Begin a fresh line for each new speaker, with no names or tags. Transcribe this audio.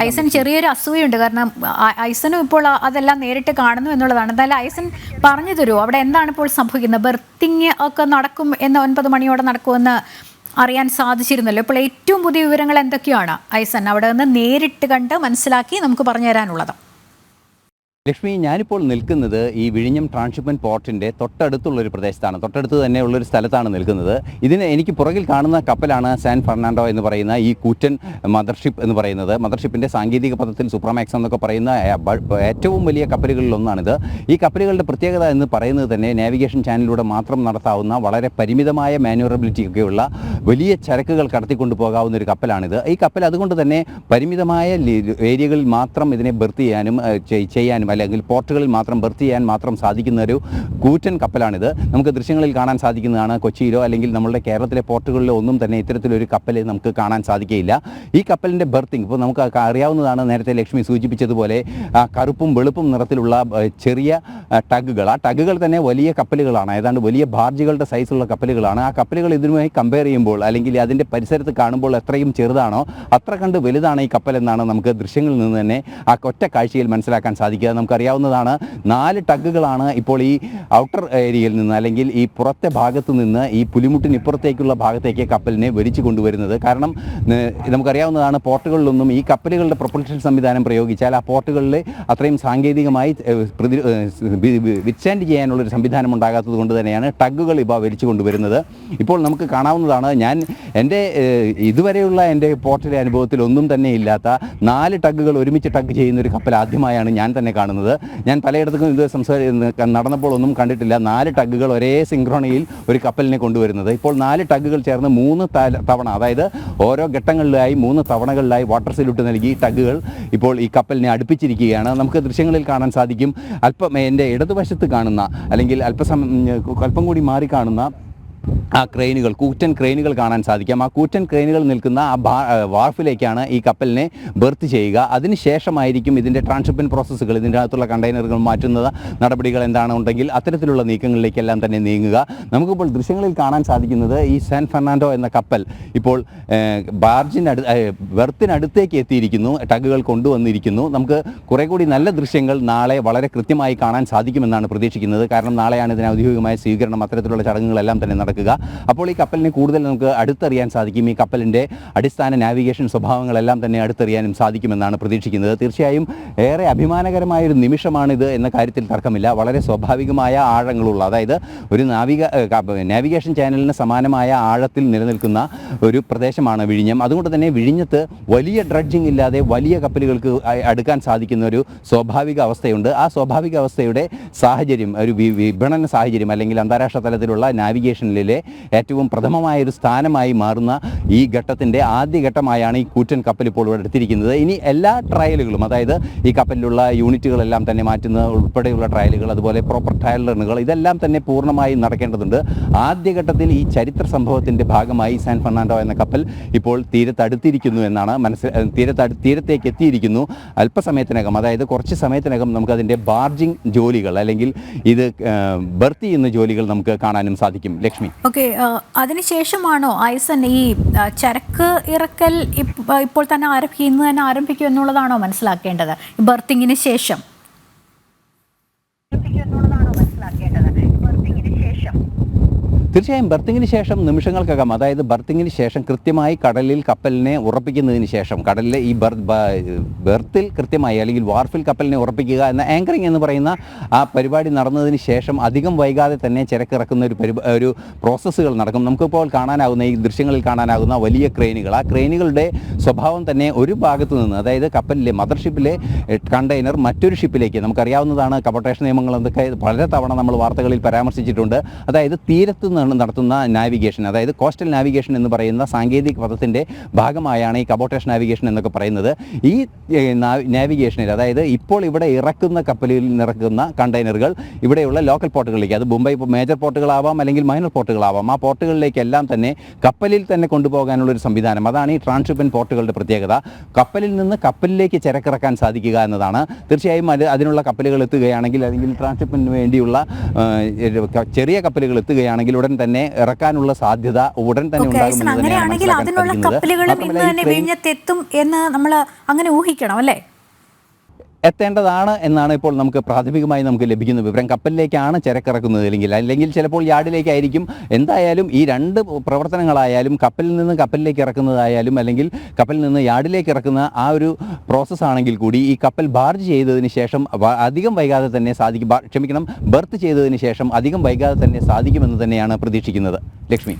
ഐസൻ ചെറിയൊരു അസൂയുണ്ട്, കാരണം ഐസനും ഇപ്പോൾ അതെല്ലാം നേരിട്ട് കാണുന്നു എന്നുള്ളതാണ്. എന്തായാലും ഐസൻ പറഞ്ഞു തരൂ, അവിടെ എന്താണ് ഇപ്പോൾ സംഭവിക്കുന്നത്? ബെർത്തിങ് ഒക്കെ നടക്കും എന്ന് 9 മണിയോടെ നടക്കുമെന്ന് അറിയാൻ സാധിച്ചിരുന്നല്ലോ. ഇപ്പോൾ ഏറ്റവും പുതിയ വിവരങ്ങൾ എന്തൊക്കെയാണ് ഐസൻ അവിടെ നിന്ന് നേരിട്ട് കണ്ട് മനസ്സിലാക്കി നമുക്ക് പറഞ്ഞു തരാനുള്ളത്?
ലക്ഷ്മി, ഞാനിപ്പോൾ നിൽക്കുന്നത് ഈ വിഴിഞ്ഞം ട്രാൻസ്ഷിപ്മെൻറ്റ് പോർട്ടിൻ്റെ തൊട്ടടുത്തുള്ളൊരു പ്രദേശത്താണ്. തൊട്ടടുത്ത് തന്നെ ഉള്ളൊരു സ്ഥലത്താണ് നിൽക്കുന്നത്. എനിക്ക് പുറകിൽ കാണുന്ന കപ്പലാണ് സാൻ ഫെർണാണ്ടോ എന്ന് പറയുന്ന ഈ കൂറ്റൻ മദർഷിപ്പ് എന്ന് പറയുന്നത്. മദർഷിപ്പിൻ്റെ സാങ്കേതിക പദത്തിൽ സൂപ്രമാക്സ് എന്നൊക്കെ പറയുന്ന ഏറ്റവും വലിയ കപ്പലുകളിലൊന്നാണിത്. ഈ കപ്പലുകളുടെ പ്രത്യേകത എന്ന് പറയുന്നത് തന്നെ നാവിഗേഷൻ ചാനലിലൂടെ മാത്രം നടത്താവുന്ന വളരെ പരിമിതമായ മാനുവറബിലിറ്റി ഒക്കെയുള്ള വലിയ ചരക്കുകൾ കടത്തിക്കൊണ്ടു പോകാവുന്ന ഒരു കപ്പലാണിത്. ഈ കപ്പൽ അതുകൊണ്ട് തന്നെ പരിമിതമായ ഏരിയകളിൽ മാത്രം ഇതിനെ ബെർത്ത് ചെയ്യാനും അല്ലെങ്കിൽ പോർട്ടുകളിൽ മാത്രം ബെർത്ത് ചെയ്യാൻ മാത്രം സാധിക്കുന്ന ഒരു കൂറ്റൻ കപ്പലാണിത്. നമുക്ക് ദൃശ്യങ്ങളിൽ കാണാൻ സാധിക്കുന്നതാണ്. കൊച്ചിയിലോ അല്ലെങ്കിൽ നമ്മളുടെ കേരളത്തിലെ പോർട്ടുകളിലോ ഒന്നും തന്നെ ഇത്തരത്തിലൊരു കപ്പൽ നമുക്ക് കാണാൻ സാധിക്കുകയില്ല. ഈ കപ്പലിൻ്റെ ബെർത്തിങ് ഇപ്പോൾ നമുക്ക് അറിയാവുന്നതാണ്. നേരത്തെ ലക്ഷ്മി സൂചിപ്പിച്ചതുപോലെ കറുപ്പും വെളുപ്പും നിറത്തിലുള്ള ചെറിയ ടഗുകൾ, ആ ടഗുകൾ തന്നെ വലിയ കപ്പലുകളാണ്, ഏതാണ്ട് വലിയ ബാർജുകളുടെ സൈസുള്ള കപ്പലുകളാണ്. ആ കപ്പലുകൾ ഇതിനുമായി കമ്പയർ ചെയ്യുമ്പോൾ അല്ലെങ്കിൽ അതിൻ്റെ പരിസരത്ത് കാണുമ്പോൾ എത്രയും ചെറുതാണോ അത്ര കണ്ട് വലുതാണ് ഈ കപ്പൽ എന്നാണ് നമുക്ക് ദൃശ്യങ്ങളിൽ നിന്ന് തന്നെ ആ ഒറ്റ കാഴ്ചയിൽ മനസ്സിലാക്കാൻ സാധിക്കുക. നമുക്കറിയാവുന്നതാണ്, 4 ടഗുകളാണ് ഇപ്പോൾ ഈ ഔട്ടർ ഏരിയയിൽ നിന്ന് അല്ലെങ്കിൽ ഈ പുറത്തെ ഭാഗത്ത് നിന്ന് ഈ പുലിമുട്ടിന് ഇപ്പുറത്തേക്കുള്ള ഭാഗത്തേക്ക് കപ്പലിനെ വലിച്ചു കൊണ്ടുവരുന്നത്. കാരണം നമുക്കറിയാവുന്നതാണ്, പോർട്ടുകളിലൊന്നും ഈ കപ്പലുകളുടെ പ്രൊപ്പൽഷൻ സംവിധാനം പ്രയോഗിച്ചാൽ ആ പോർട്ടുകളിൽ അത്രയും സാങ്കേതികമായി വിറ്റ്സ്റ്റാൻഡ് ചെയ്യാനുള്ളൊരു സംവിധാനം ഉണ്ടാകാത്തത് കൊണ്ട് തന്നെയാണ് ടഗുകൾ ഇവ വലിച്ചു കൊണ്ടുവരുന്നത്. ഇപ്പോൾ നമുക്ക് കാണാവുന്നതാണ്, ഞാൻ എൻ്റെ ഇതുവരെയുള്ള എൻ്റെ പോർട്ടിലെ അനുഭവത്തിൽ ഒന്നും തന്നെ ഇല്ലാത്ത 4 ടഗുകൾ ഒരുമിച്ച് ടഗ് ചെയ്യുന്ന ഒരു കപ്പൽ ആദ്യമായാണ് ഞാൻ തന്നെ കാണുന്നത്. ഞാൻ പലയിടത്തും ഇത് നടന്നപ്പോൾ ഒന്നും കണ്ടിട്ടില്ല 4 ടഗുകൾ ഒരേ സിങ്ക്രോണിയിൽ ഒരു കപ്പലിനെ കൊണ്ടുവരുന്നത്. ഇപ്പോൾ 4 ടഗുകൾ ചേർന്ന് 3 തവണ, അതായത് ഓരോ ഘട്ടങ്ങളിലായി 3 തവണകളിലായി വാട്ടർ സല്യൂട്ട് നൽകി ടഗുകൾ ഇപ്പോൾ ഈ കപ്പലിനെ അടുപ്പിച്ചിരിക്കുകയാണ്. നമുക്ക് ദൃശ്യങ്ങളിൽ കാണാൻ സാധിക്കും. എൻ്റെ ഇടതുവശത്ത് കാണുന്ന അല്ലെങ്കിൽ അല്പം കൂടി മാറി കാണുന്ന ആ ക്രെയിനുകൾ, കൂറ്റൻ ക്രെയിനുകൾ കാണാൻ സാധിക്കാം. ആ കൂറ്റൻ ക്രെയിനുകൾ നിൽക്കുന്ന ആ വാർഫിലേക്കാണ് ഈ കപ്പലിനെ ബെർത്ത് ചെയ്യുക. അതിനുശേഷമായിരിക്കും ഇതിൻ്റെ ട്രാൻസ്ഷിപ്മെൻറ്റ് പ്രോസസ്സുകൾ, ഇതിൻ്റെ അകത്തുള്ള കണ്ടെയ്നറുകൾ മാറ്റുന്ന നടപടികൾ എന്താണെന്നുണ്ടെങ്കിൽ അത്തരത്തിലുള്ള നീക്കങ്ങളിലേക്കെല്ലാം തന്നെ നീങ്ങുക. നമുക്കിപ്പോൾ ദൃശ്യങ്ങളിൽ കാണാൻ സാധിക്കുന്നത് ഈ സാൻ ഫെർണാണ്ടോ എന്ന കപ്പൽ ഇപ്പോൾ ബെർത്തിനടുത്തേക്ക് എത്തിയിരിക്കുന്നു, ടഗുകൾ കൊണ്ടുവന്നിരിക്കുന്നു. നമുക്ക് കുറേ കൂടി നല്ല ദൃശ്യങ്ങൾ നാളെ വളരെ കൃത്യമായി കാണാൻ സാധിക്കുമെന്നാണ് പ്രതീക്ഷിക്കുന്നത്. കാരണം നാളെയാണ് ഇതിന് ഔദ്യോഗികമായ സ്വീകരണം, അത്തരത്തിലുള്ള ചടങ്ങുകളെല്ലാം തന്നെ നടക്കുക. അപ്പോൾ ഈ കപ്പലിനെ കൂടുതൽ നമുക്ക് അടുത്തറിയാൻ സാധിക്കും. ഈ കപ്പലിൻ്റെ അടിസ്ഥാന നാവിഗേഷൻ സ്വഭാവങ്ങളെല്ലാം തന്നെ അടുത്തറിയാനും സാധിക്കുമെന്നാണ് പ്രതീക്ഷിക്കുന്നത്. തീർച്ചയായും ഏറെ അഭിമാനകരമായൊരു നിമിഷമാണിത് എന്ന കാര്യത്തിൽ തർക്കമില്ല. വളരെ സ്വാഭാവികമായ ആഴങ്ങളുള്ള, അതായത് ഒരു നാവിഗേഷൻ ചാനലിന് സമാനമായ ആഴത്തിൽ നിലനിൽക്കുന്ന ഒരു പ്രദേശമാണ് വിഴിഞ്ഞം. അതുകൊണ്ട് തന്നെ വിഴിഞ്ഞത്ത് വലിയ ഡ്രഡ്ജിങ് ഇല്ലാതെ വലിയ കപ്പലുകൾക്ക് അടുക്കാൻ സാധിക്കുന്ന ഒരു സ്വാഭാവിക അവസ്ഥയുണ്ട്. ആ സ്വാഭാവിക അവസ്ഥയുടെ സാഹചര്യം, ഒരു വിപണന സാഹചര്യം അല്ലെങ്കിൽ അന്താരാഷ്ട്ര തലത്തിലുള്ള നാവിഗേഷനിലെ ഏറ്റവും പ്രഥമമായൊരു സ്ഥാനമായി മാറുന്ന ഈ ഘട്ടത്തിൻ്റെ ആദ്യഘട്ടമായാണ് ഈ കൂറ്റൻ കപ്പൽ ഇപ്പോൾ ഇവിടെ എടുത്തിരിക്കുന്നത്. ഇനി എല്ലാ ട്രയലുകളും, അതായത് ഈ കപ്പലിലുള്ള യൂണിറ്റുകളെല്ലാം തന്നെ മാറ്റുന്ന ഉൾപ്പെടെയുള്ള ട്രയലുകൾ, അതുപോലെ പ്രോപ്പർ ട്രയൽ റണ്ണുകൾ, ഇതെല്ലാം തന്നെ പൂർണ്ണമായും നടക്കേണ്ടതുണ്ട്. ആദ്യഘട്ടത്തിൽ ഈ ചരിത്ര സംഭവത്തിൻ്റെ ഭാഗമായി സാൻ ഫെർണാണ്ടോ എന്ന കപ്പൽ ഇപ്പോൾ തീരത്തടുത്തിരിക്കുന്നു എന്നാണ് തീരത്തേക്ക് എത്തിയിരിക്കുന്നു. അല്പസമയത്തിനകം, അതായത് കുറച്ച് സമയത്തിനകം നമുക്കതിൻ്റെ ബാർജിങ് ജോലികൾ അല്ലെങ്കിൽ ഇത് ബെർത്ത് ചെയ്യുന്ന ജോലികൾ നമുക്ക് കാണാനും സാധിക്കും. ലക്ഷ്മി,
ഓക്കെ, അതിനുശേഷമാണോ ഐസൻ ഈ ചരക്ക് ഇറക്കൽ ഇപ്പോൾ തന്നെ ആരംഭിക്കും എന്നുള്ളതാണോ മനസ്സിലാക്കേണ്ടത്? ബർത്തിങ്ങിന് ശേഷം
തീർച്ചയായും ബർത്തിങ്ങിന് ശേഷം നിമിഷങ്ങൾക്കകം, അതായത് ബർത്തിങ്ങിന് ശേഷം കൃത്യമായി കടലിൽ കപ്പലിനെ ഉറപ്പിക്കുന്നതിന് ശേഷം, കടലിലെ ഈ ബെർത്തിൽ കൃത്യമായി അല്ലെങ്കിൽ വാർഫിൽ കപ്പലിനെ ഉറപ്പിക്കുക എന്ന ആങ്കറിങ് എന്ന് പറയുന്ന ആ പരിപാടി നടന്നതിന് ശേഷം അധികം വൈകാതെ തന്നെ ചരക്കിറക്കുന്ന ഒരു പ്രോസസ്സുകൾ നടക്കും. നമുക്കിപ്പോൾ കാണാനാകുന്ന ഈ ദൃശ്യങ്ങളിൽ കാണാനാകുന്ന വലിയ ക്രെയിനുകൾ, ആ ക്രെയിനുകളുടെ സ്വഭാവം തന്നെ ഒരു ഭാഗത്തു നിന്ന്, അതായത് കപ്പലിലെ മദർഷിപ്പിലെ കണ്ടെയ്നർ മറ്റൊരു ഷിപ്പിലേക്ക്, നമുക്കറിയാവുന്നതാണ് കബോട്ടേഷൻ നിയമങ്ങൾ എന്തൊക്കെ പല തവണ നമ്മൾ വാർത്തകളിൽ പരാമർശിച്ചിട്ടുണ്ട്. അതായത് തീരത്ത് നടത്തുന്ന നാവിഗേഷൻ, അതായത് കോസ്റ്റൽ നാവിഗേഷൻ എന്ന് പറയുന്ന സാങ്കേതിക പദത്തിൻ്റെ ഭാഗമായാണ് ഈ കബോട്ടേഷൻ നാവിഗേഷൻ എന്നൊക്കെ പറയുന്നത്. ഈ നാവിഗേഷനിൽ, അതായത് ഇപ്പോൾ ഇവിടെ ഇറക്കുന്ന കപ്പലിൽ ഇറക്കുന്ന കണ്ടെയ്നറുകൾ ഇവിടെയുള്ള ലോക്കൽ പോർട്ടുകളിലേക്ക്, അത് മുംബൈ മേജർ പോർട്ടുകളാവാം അല്ലെങ്കിൽ മൈനർ പോർട്ടുകളാവാം, ആ പോർട്ടുകളിലേക്കെല്ലാം തന്നെ കപ്പലിൽ തന്നെ കൊണ്ടുപോകാനുള്ളൊരു സംവിധാനം, അതാണ് ഈ ട്രാൻസ്ഷിപ്മെൻറ്റ് പോർട്ടുകളുടെ പ്രത്യേകത. കപ്പലിൽ നിന്ന് കപ്പലിലേക്ക് ചരക്കിറക്കാൻ സാധിക്കുക എന്നതാണ്. തീർച്ചയായും അതിനുള്ള കപ്പലുകൾ എത്തുകയാണെങ്കിൽ അല്ലെങ്കിൽ ട്രാൻസ്ഷിപ്മെൻറ്റിന് വേണ്ടിയുള്ള ചെറിയ കപ്പലുകൾ എത്തുകയാണെങ്കിൽ ഉടൻ ഉടൻ തന്നെ ഇറക്കാനുള്ള സാധ്യത ഉടൻ തന്നെ ഉണ്ടാകുമെന്ന് തന്നെയാണ്
അങ്ങനെയാണെങ്കിൽ
മനസ്സിലാക്കാൻ
അതിനുള്ള
സാധിക്കുന്നത്.
കപ്പലുകളും ഇന്ന്
മാത്രമല്ല, ഈ
തന്നെ
ട്രെയിൻ
വിഴിഞ്ഞത്തെത്തും എന്ന് നമ്മൾ അങ്ങനെ ഊഹിക്കണം അല്ലേ?
എത്തേണ്ടതാണ് എന്നാണ് ഇപ്പോൾ നമുക്ക് പ്രാഥമികമായി നമുക്ക് ലഭിക്കുന്ന വിവരം. കപ്പലിലേക്കാണ് ചരക്കിറക്കുന്നത് അല്ലെങ്കിൽ ചിലപ്പോൾ യാർഡിലേക്കായിരിക്കും. എന്തായാലും ഈ രണ്ട് പ്രവർത്തനങ്ങളായാലും കപ്പലിൽ നിന്ന് കപ്പലിലേക്ക് ഇറക്കുന്നതായാലും അല്ലെങ്കിൽ കപ്പലിൽ നിന്ന് യാർഡിലേക്ക് ഇറക്കുന്ന ആ ഒരു പ്രോസസ്സാണെങ്കിൽ കൂടി ഈ കപ്പൽ ബാർജ് ചെയ്തതിന് ശേഷം അധികം വൈകാതെ തന്നെ ബർത്ത് ചെയ്തതിന് ശേഷം അധികം വൈകാതെ തന്നെ സാധിക്കുമെന്ന് തന്നെയാണ് പ്രതീക്ഷിക്കുന്നത്. ലക്ഷ്മി.